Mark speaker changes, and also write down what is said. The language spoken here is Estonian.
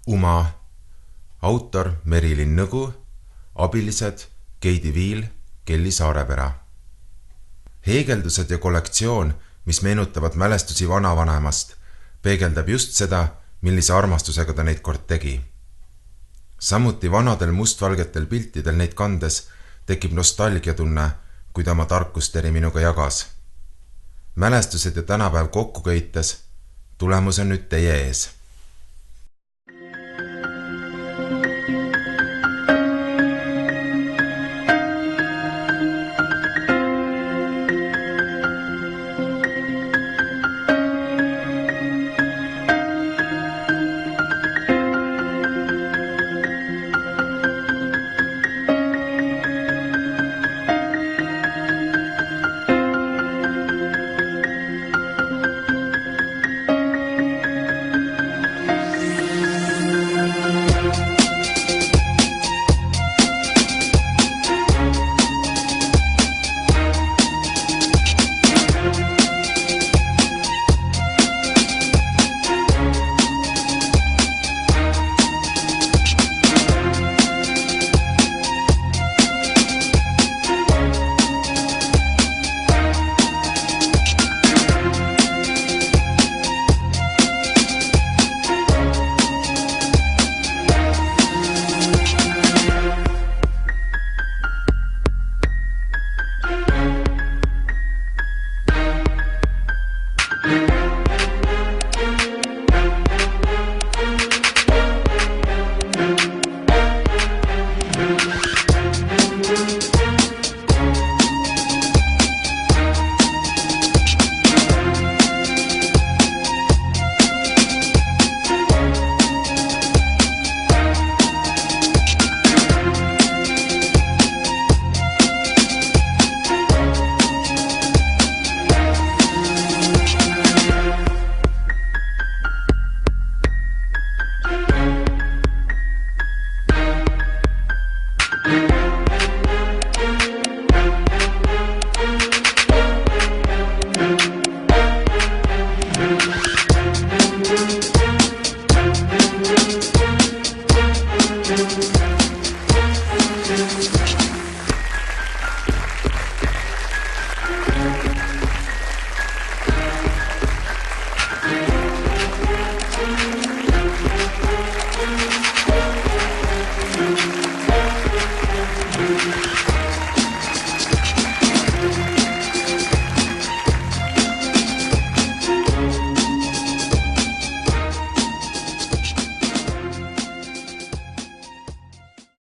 Speaker 1: Uma, autor Merilin Nõgu, abilised Keidi Viil, Kelly Saarepera. Heegeldused ja kollektsioon, mis meenutavad mälestusi vanavanemast, peegeldab just seda, millise armastusega ta neid kord tegi. Samuti vanadel mustvalgetel piltidel neid kandes tekib nostalgiatunne, kui ta oma tarkusteri minuga jagas. Mälestused ja tänapäev kokku köites, tulemus on nüüd teie ees.